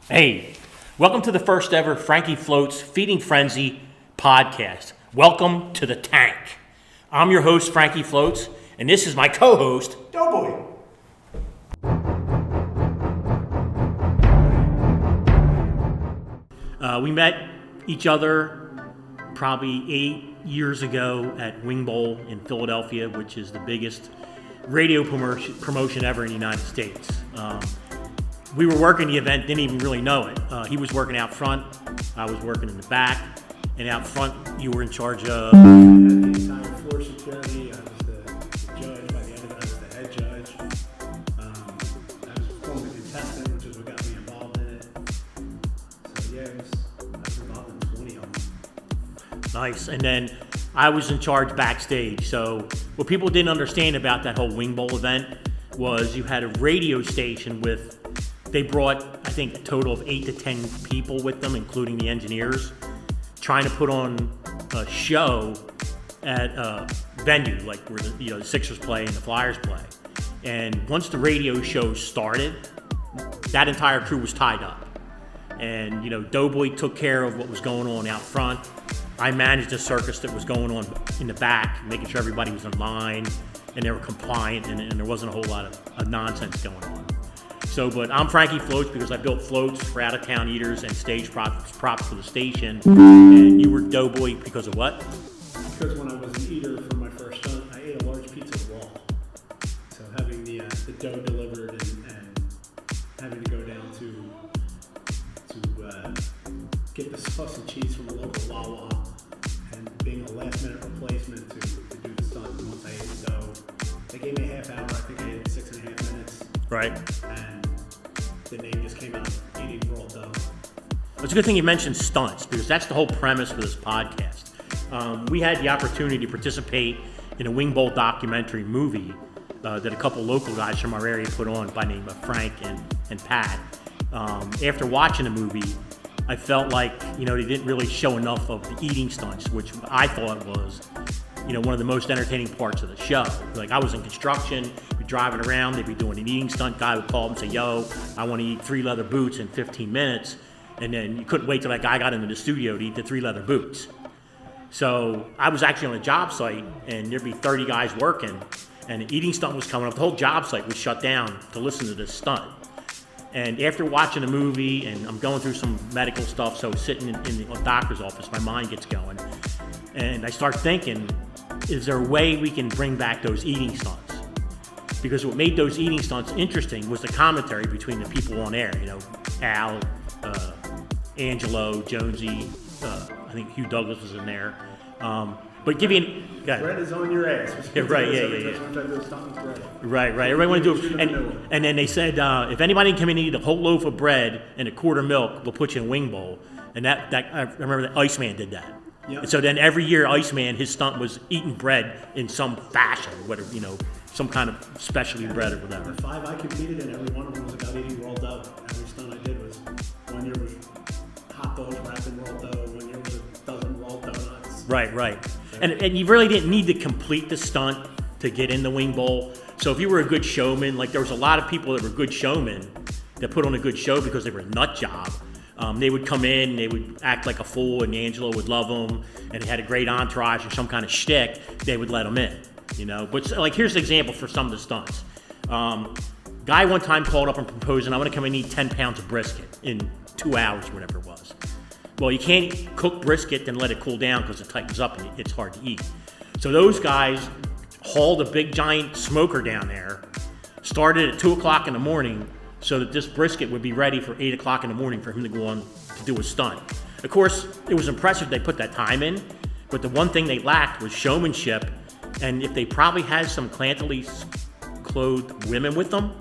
Hey, welcome to the first ever Franky Floats Feeding Frenzy podcast. Welcome to the tank. I'm your host, Franky Floats, and this is my co-host, Doughboy. We met each other probably 8 years ago at Wing Bowl in Philadelphia, which is the biggest radio promotion ever in the United States. We were working the event, didn't even really know it. He was working out front, I was working in the back, and out front you were in charge of... I had the entire floor security. I was the judge. By the end of it, I was the head judge. I was former contestant, which is what got me involved in it. So yeah, I was involved in 20 of them. Nice. And then I was in charge backstage. So what people didn't understand about that whole Wing Bowl event was you had a radio station with... They brought, I think, a total of 8 to 10 people with them, including the engineers, trying to put on a show at a venue, like where the Sixers play and the Flyers play. And once the radio show started, that entire crew was tied up. And, Doughboy took care of what was going on out front. I managed the circus that was going on in the back, making sure everybody was in line and they were compliant and there wasn't a whole lot of nonsense going on. But I'm Franky Floats because I built floats for out-of-town eaters and stage props for the station. And you were Doughboy because of what? Because when I was an eater for my first stunt, I ate a large pizza raw. So having the dough delivered and having to go down to get the sauce and cheese from a local Wawa and being a last-minute replacement to do the stunt once I ate the dough. They gave me a half hour. I think I ate 6.5 minutes. Right. And the name just came out, eating raw dough. It's a good thing you mentioned stunts because that's the whole premise for this podcast. We had the opportunity to participate in a Wing Bowl documentary movie that a couple local guys from our area put on by the name of Frank and Pat. After watching the movie, I felt like they didn't really show enough of the eating stunts, which I thought was one of the most entertaining parts of the show. Like I was in construction, be driving around, they'd be doing an eating stunt. Guy would call up and say, "Yo, I want to eat 3 leather boots in 15 minutes." And then you couldn't wait till that guy got into the studio to eat the 3 leather boots. So I was actually on a job site and there'd be 30 guys working and the eating stunt was coming up. The whole job site was shut down to listen to this stunt. And after watching the movie and I'm going through some medical stuff, so sitting in the doctor's office, my mind gets going. And I start thinking, is there a way we can bring back those eating stunts? Because what made those eating stunts interesting was the commentary between the people on air. Al, Angelo, Jonesy, I think Hugh Douglas was in there. But give you bread is on your ass. Yeah, right, yeah. Right. Everybody wanted to do it. And then they said, if anybody can come in and eat a whole loaf of bread and a quart of milk, we'll put you in a Wing Bowl. And that I remember that Iceman did that. Yep. And so then every year, Iceman, his stunt was eating bread in some fashion, whether, some kind of specialty bread or whatever. The 5 I competed in, every one of them was about eating raw dough. Every stunt I did was, one year was hot dogs wrapped in raw dough, one year was a dozen raw donuts. Right. And you really didn't need to complete the stunt to get in the Wing Bowl. So if you were a good showman, like there was a lot of people that were good showmen that put on a good show because they were a nut job. They would come in, they would act like a fool, and Angelo would love them, and they had a great entourage or some kind of shtick, they would let them in, But like, here's an example for some of the stunts. Guy one time called up and proposed, and I'm going to come and eat 10 pounds of brisket in 2 hours or whatever it was. Well, you can't cook brisket and let it cool down because it tightens up and it's hard to eat. So those guys hauled a big giant smoker down there, started at 2 o'clock in the morning, so that this brisket would be ready for 8 o'clock in the morning for him to go on to do a stunt. Of course, it was impressive they put that time in, but the one thing they lacked was showmanship, and if they probably had some clantily clothed women with them,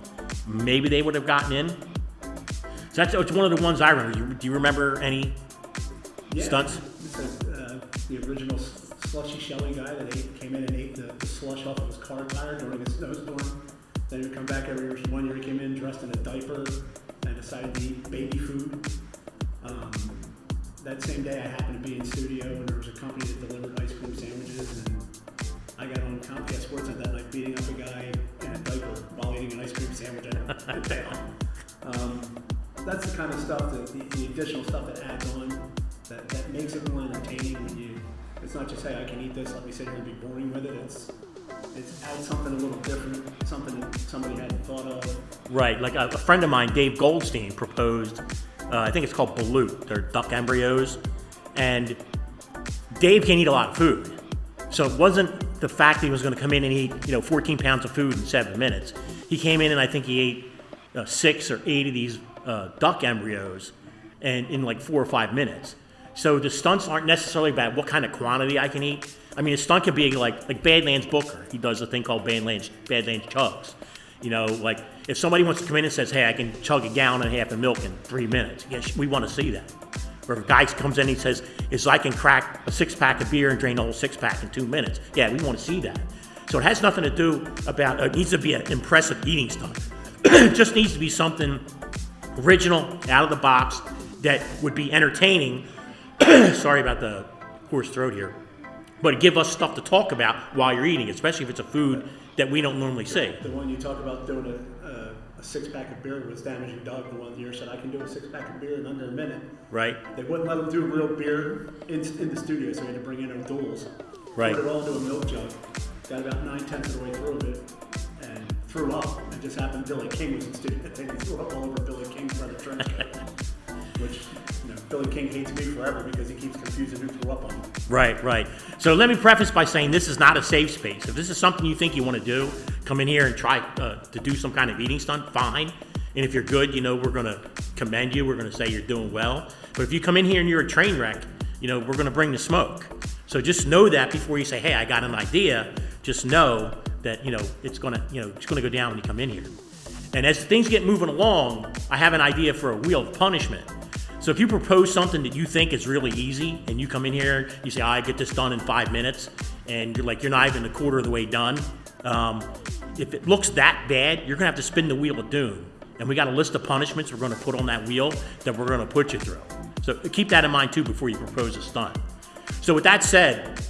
maybe they would have gotten in. So it's one of the ones I remember. Do you remember any stunts? The original slushy Shelley guy that came in and ate the slush off of his car tire during a snowstorm. Then he would come back every 1 year. He came in dressed in a diaper and decided to eat baby food. That same day, I happened to be in studio, and there was a company that delivered ice cream sandwiches, and I got on Comcast Sportsnet that night beating up a guy in a diaper while eating an ice cream sandwich at town. that's the kind of stuff that the additional stuff that adds on that makes it more entertaining when you. It's not just, hey, I can eat this, let me sit here and be boring with it. It's add something a little different, something that somebody hadn't thought of. Right, like a friend of mine, Dave Goldstein, proposed, I think it's called balut. They're duck embryos. And Dave can eat a lot of food. So it wasn't the fact that he was going to come in and eat, 14 pounds of food in 7 minutes. He came in and I think he ate 6 or 8 of these duck embryos and in like 4 or 5 minutes. So the stunts aren't necessarily about what kind of quantity I can eat. I mean, a stunt could be like Badlands Booker. He does a thing called Badlands Chugs. Like if somebody wants to come in and says, hey, I can chug a gallon and a half of milk in 3 minutes, yes, we want to see that. Or if a guy comes in and he says, I can crack a 6-pack of beer and drain the whole 6-pack in 2 minutes. Yeah, we want to see that. So it has nothing to do about, it needs to be an impressive eating stunt. It just needs to be something original, out of the box, that would be entertaining. Sorry about the hoarse throat here. But give us stuff to talk about while you're eating, especially if it's a food that we don't normally see. The one you talk about doing a 6-pack of beer was damaging Doug. The one year said, I can do a 6-pack of beer in under a minute. Right. They wouldn't let him do real beer in the studio, so he had to bring in O'Doul's. Right. Put it all into a milk jug. Got about 9/10 of the way through it and threw up. It just happened Billy King was in the studio. I think he threw up all over Billy King's brother Franky. Which, Billy King hates me forever because he keeps confusing who threw up on him. Right. So let me preface by saying this is not a safe space. If this is something you think you want to do, come in here and try to do some kind of eating stunt, fine. And if you're good, we're going to commend you. We're going to say you're doing well. But if you come in here and you're a train wreck, we're going to bring the smoke. So just know that before you say, hey, I got an idea. Just know that, it's going to go down when you come in here. And as things get moving along, I have an idea for a wheel of punishment. So if you propose something that you think is really easy and you come in here, you say, I get this done in 5 minutes, and you're not even a quarter of the way done. If it looks that bad, you're going to have to spin the wheel of doom. And we got a list of punishments we're going to put on that wheel that we're going to put you through. So keep that in mind too before you propose a stunt. So with that said,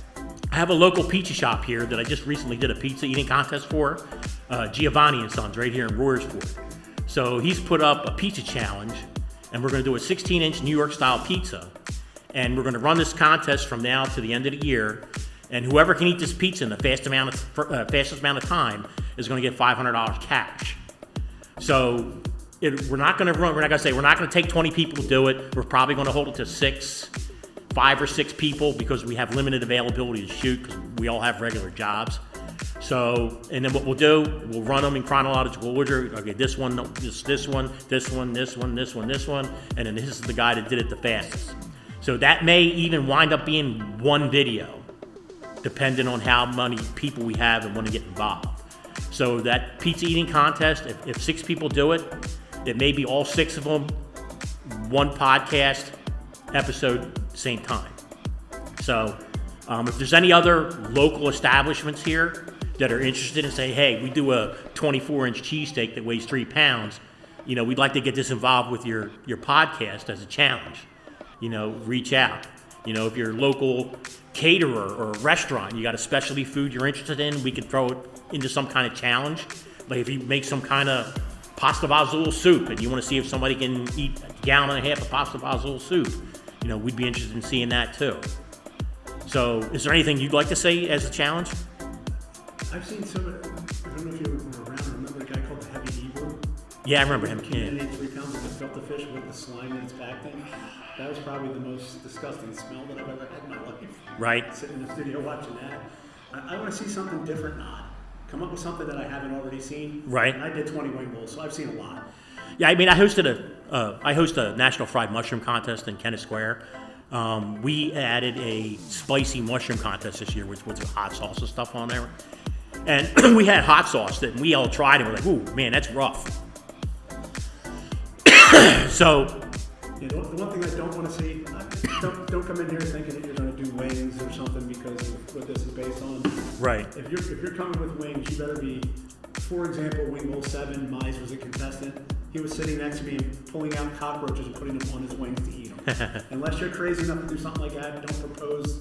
I have a local pizza shop here that I just recently did a pizza eating contest for, Giovanni and Sons, right here in Royersford. So he's put up a pizza challenge, and we're going to do a 16-inch New York-style pizza. And we're going to run this contest from now to the end of the year. And whoever can eat this pizza in the fastest amount of time is going to get $500 cash. So we're not going to take 20 people to do it. We're probably going to hold it to 5 or 6 people because we have limited availability to shoot because we all have regular jobs. So, and then what we'll do, we'll run them in chronological order. Okay, this one, this one, and then this is the guy that did it the fastest. So that may even wind up being one video, depending on how many people we have and want to get involved. So that pizza eating contest, if 6 people do it, it may be all 6 of them, one podcast episode, same time. So if there's any other local establishments here that are interested in saying, hey, we do a 24-inch cheesesteak that weighs 3 pounds, we'd like to get this involved with your podcast as a challenge. Reach out. If you're a local caterer or a restaurant, you got a specialty food you're interested in, we could throw it into some kind of challenge. Like if you make some kind of pasta vazul soup and you want to see if somebody can eat a gallon and a half of pasta vazul soup, we'd be interested in seeing that too. So is there anything you'd like to say as a challenge? I've seen some, I don't know if you were around, remember a guy called the Heavy Eagle? Yeah, I remember him. He ate 3 pounds of the filter fish with the slime in its packed in. That was probably the most disgusting smell that I've ever had in my life. Right. Sitting in the studio watching that. I want to see something different, odd. Come up with something that I haven't already seen. Right. And I did 20 wing bowls, so I've seen a lot. Yeah, I mean, I host a National Fried Mushroom Contest in Kennett Square. We added a spicy mushroom contest this year, which was hot sauce and stuff on there. And we had hot sauce that we all tried and we're like, ooh, man, that's rough. So, yeah, the one thing I don't want to see, don't come in here thinking that you're going to do wings or something because of what this is based on. right. If you're coming with wings, you better be, for example, Wing Bowl 7, Mize was a contestant. He was sitting next to me and pulling out cockroaches and putting them on his wings to eat them. Unless you're crazy enough to do something like that, don't propose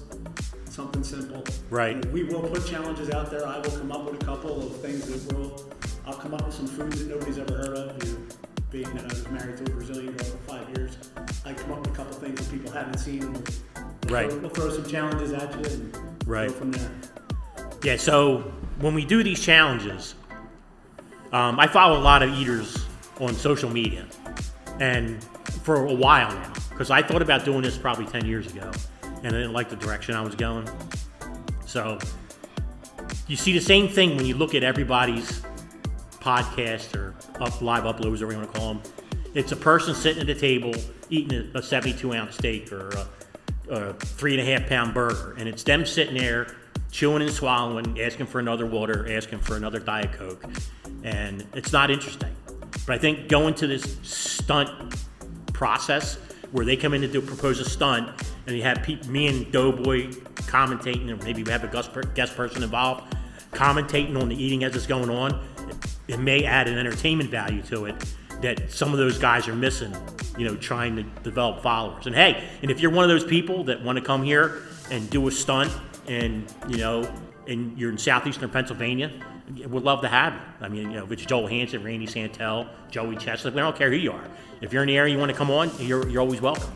something simple. Right. And we will put challenges out there. I will come up with a couple of things I'll come up with some foods that nobody's ever heard of. being that I was married to a Brazilian girl for 5 years, I come up with a couple things that people haven't seen. Right. We'll throw some challenges at you and Right. go from there. Yeah, so when we do these challenges, I follow a lot of eaters on social media, and for a while now, because I thought about doing this probably 10 years ago, and I didn't like the direction I was going. So you see the same thing when you look at everybody's podcast or live uploads, whatever you want to call them. It's a person sitting at the table eating a 72-ounce steak or a 3.5-pound burger, and it's them sitting there chewing and swallowing, asking for another water, asking for another Diet Coke, and it's not interesting. But I think going to this stunt process where they come in to propose a stunt, and you have me and Doughboy commentating, or maybe we have a guest person involved, commentating on the eating as it's going on, it may add an entertainment value to it that some of those guys are missing, trying to develop followers. And hey, and if you're one of those people that want to come here and do a stunt and, and you're in southeastern Pennsylvania, we'd love to have you. I mean, if it's Joel Hansen, Randy Santel, Joey Chestnut, we don't care who you are. If you're in the area you want to come on, you're always welcome.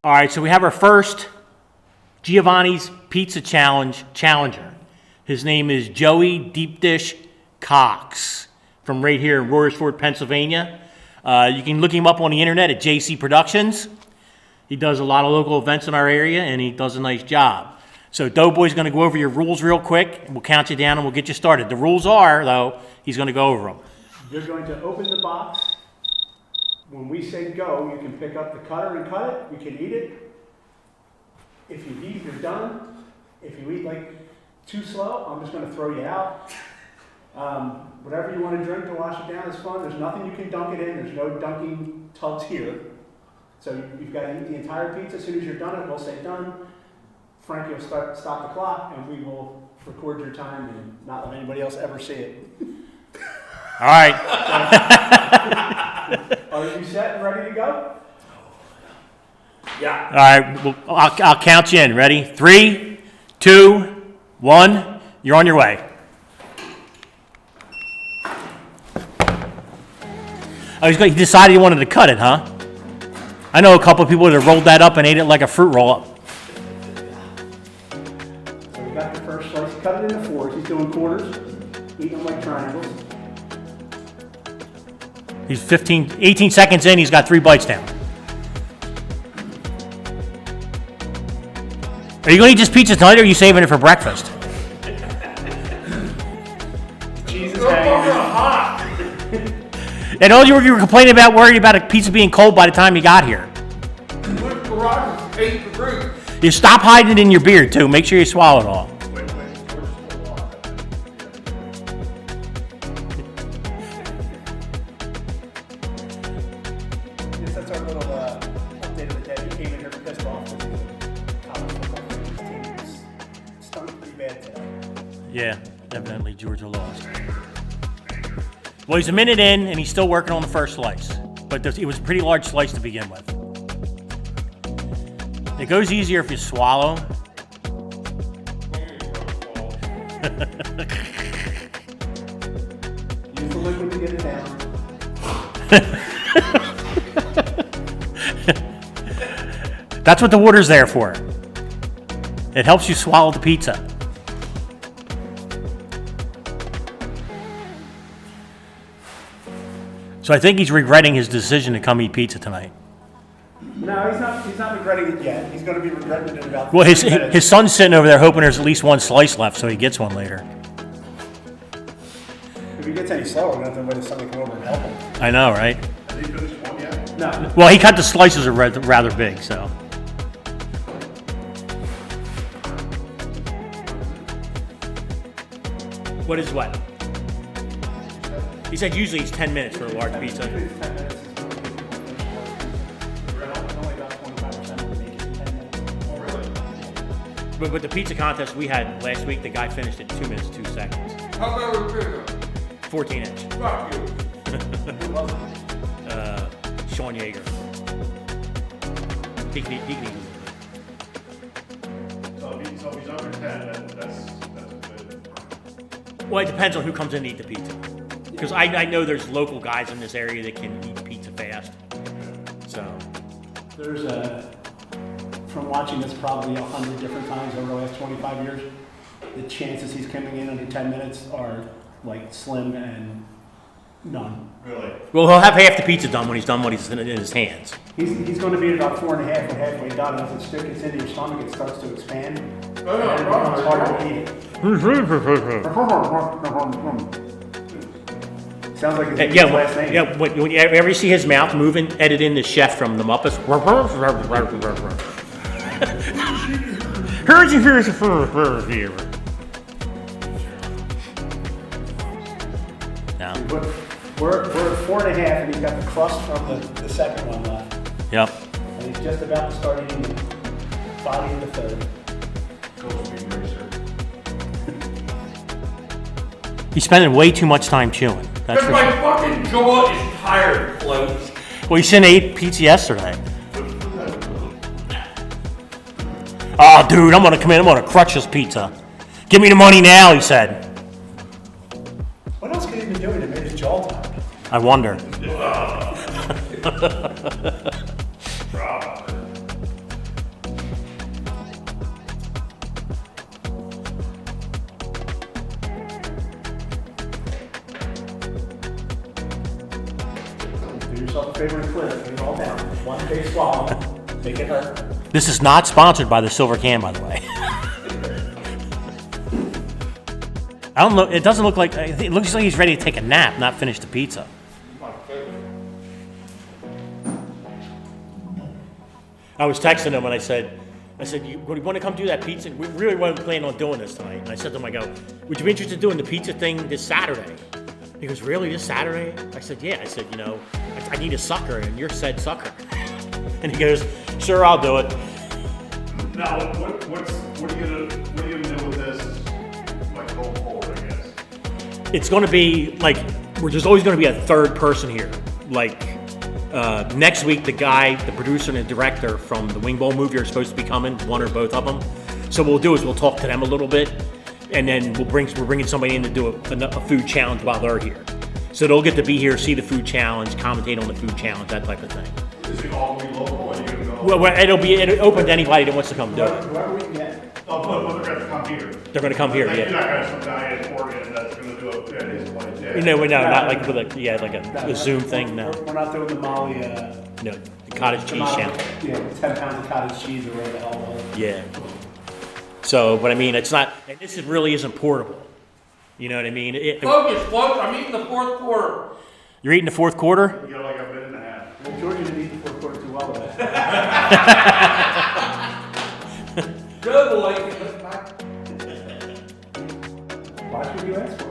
All right, so we have our first Giovanni's Pizza Challenge challenger. His name is Joey Deep Dish Cox from right here in Royersford, Pennsylvania. You can look him up on the internet at JC Productions. He does a lot of local events in our area, and he does a nice job. So Doughboy's going to go over your rules real quick, and we'll count you down, and we'll get you started. The rules are, though, he's going to go over them. You're going to open the box. When we say go, you can pick up the cutter and cut it. You can eat it. If you eat, you're done. If you eat too slow, I'm just going to throw you out. Whatever you want to drink to wash it down is fun. There's nothing you can dunk it in. There's no dunking tubs here. So you've got to eat the entire pizza. As soon as you're done it, we'll say done. Franky will stop the clock, and we will record your time and not let anybody else ever see it. All right. Are you set and ready to go? Yeah. All right, well, I'll count you in. Ready? 3, 2, 1. You're on your way. Oh, he decided he wanted to cut it, huh? I know a couple of people that have rolled that up and ate it like a fruit roll-up. So we got the first slice. Cut it into fours. He's doing quarters, eating them like triangles. He's 18 seconds in. He's got 3 bites down. Are you going to eat this pizza tonight, or are you saving it for breakfast? Cheese is hanging hot. And all you were complaining about, worried about a pizza being cold by the time you got here. You stop hiding it in your beard, too. Make sure you swallow it all. That's our little update of the day. He came in here pissed off because the college football team was stunk pretty bad today. Yeah, evidently Georgia lost. Well, he's a minute in, and he's still working on the first slice. But it was a pretty large slice to begin with. It goes easier if you swallow. Use the liquid to get it down. That's what the water's there for. It helps you swallow the pizza. So I think he's regretting his decision to come eat pizza tonight. No, he's not regretting it yet. He's going to be regretting it in about Well, 15 minutes. his son's sitting over there hoping there's at least one slice left so he gets one later. If he gets any slower, we're going to have to wait for somebody to come over and help him. I know, right? Has he finished one yet? No. Well, he cut the slices are rather big, so. What is what? He said usually it's 10 minutes for a large pizza. It's 10 minutes. It's only about 25% of the make it in 10 minutes. Oh, really? But with the pizza contest we had last week, the guy finished in 2 minutes, 2 seconds. How about with pizza? 14 inch. Fuck you. Sean Yeager. He can eat a little bit. Well, it depends on who comes in to eat the pizza. Because I know there's local guys in this area that can eat pizza fast. So. There's from watching this probably 100 different times over the last 25 years, the chances he's coming in under 10 minutes are like slim and none. Really? Well, he'll have half the pizza done when he's done what he's in his hands. He's going to be at about 4.5 when halfway done. As it gets into your stomach, it starts to expand. No, no, and it becomes harder to eat it. Sounds like his last name. Yeah, when you ever see his mouth moving, edit in the chef from the Muppets. No. We're at 4.5, and he's got the crust from the second one left. Yep. And he's just about to start eating the body of the third. He's spending way too much time chewing. That's Because for my sure. fucking jaw is tired, floats. Well, he shouldn't have ate pizza yesterday. Oh, dude, I'm gonna come in. I'm gonna crush this pizza. Give me the money now, he said. What else could he be doing to make his jaw tired? I wonder. Do yourself a favor and clear it. Get it all down. One big swallow. Make it hurt. This is not sponsored by the Silver Can, by the way. I don't know. It doesn't look like. It looks like he's ready to take a nap, not finish the pizza. I was texting him and I said, you want to come do that pizza? We really weren't planning on doing this tonight. And I said to him, I go, would you be interested in doing the pizza thing this Saturday? He goes, really, this Saturday? I said, yeah. I said, I need a sucker, and you're said sucker. And he goes, sure, I'll do it. Now, what are you gonna do with this, like, going forward, I guess? It's going to be like, there's always going to be a third person here. Like, next week, the producer and the director from the Wing Bowl movie are supposed to be coming, one or both of them. So what we'll do is we'll talk to them a little bit, and then we're bringing somebody in to do a food challenge while they're here. So they'll get to be here, see the food challenge, commentate on the food challenge, that type of thing. Is it all gonna be local, or are you gonna go? Well, it'll open to anybody that wants to come do it. Whoever we can get. Oh, but they're gonna come here. They're going to come here, Like, You're yeah. not gonna have some guy in Oregon that's gonna do it at his place, yeah. No, not like with a Zoom thing, no. We're not doing the Molly. No, the cottage cheese challenge. 10 pounds of cottage cheese or whatever the hell it was. Yeah. So, but I mean, it's not, and this really isn't portable. You know what I mean? Focus, I'm eating the fourth quarter. You're eating the fourth quarter? You got like a minute and a half. Well, Georgia didn't eat the fourth quarter too well with that. Good boy. Watch what you ask for.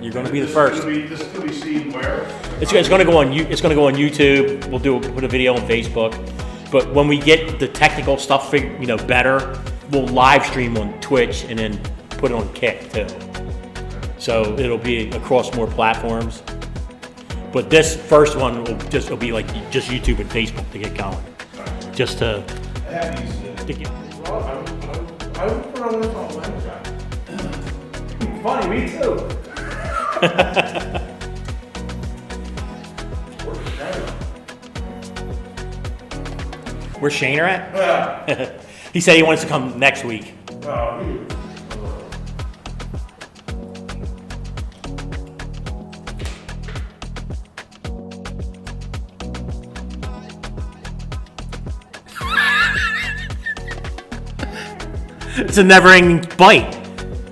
You're going to be the first. This is gonna be seen where? It's going to go on. It's going to go on YouTube. We'll put a video on Facebook. But when we get the technical stuff, better, we'll live stream on Twitch and then put it on Kick too. So it'll be across more platforms. But this first one will be like just YouTube and Facebook to get going. Just to I have these. get. I would put on this on Wednesday. Funny, me too. Where's Shaner at? Yeah. He said he wants to come next week. It's a never-ending bite.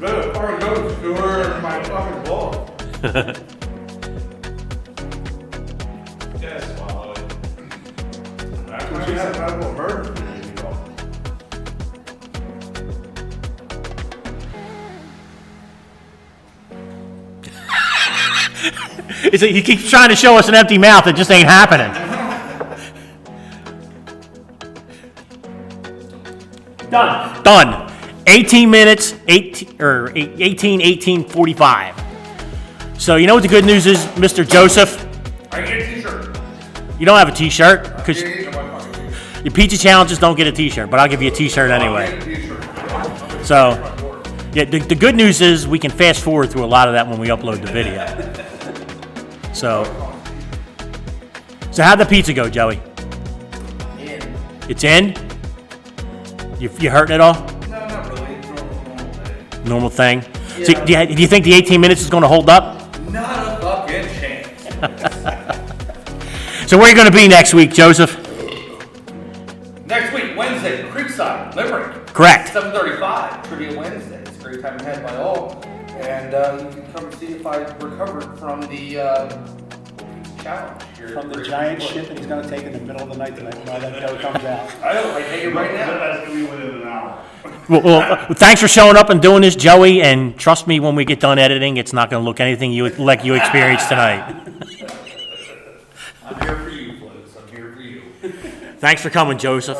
The far goes to her my fucking ball. Yes, swallow it. That's what she had about what murder. He keeps trying to show us an empty mouth. It just ain't happening. Done. 18 minutes, 18:45. So you know what the good news is, Mr. Joseph? I get a t-shirt. You don't have a T-shirt because Yeah, my fucking t-shirt. Your pizza challenges don't get a T-shirt, but I'll give you a T-shirt anyway. So, yeah, the good news is we can fast forward through a lot of that when we upload the video. So how'd the pizza go, Joey? In. It's in? You hurting at all? No, not really. It's normal thing. Normal thing? Yeah. So, do you think the 18 minutes is going to hold up? Not a fucking chance. So where are you going to be next week, Joseph? Next week, Wednesday, Creekside, Limerick. Correct. 7:35, Trivia Wednesday. It's a great time ahead by all. And you can come see if I recovered from the challenge here. From the giant shit that he's gonna take in the middle of the night tonight when that dough comes out. I know, I take it right now. That's gonna be within an hour. Well, thanks for showing up and doing this, Joey. And trust me, when we get done editing, it's not going to look anything like you experienced tonight. I'm here for you, folks. I'm here for you. Thanks for coming, Joseph.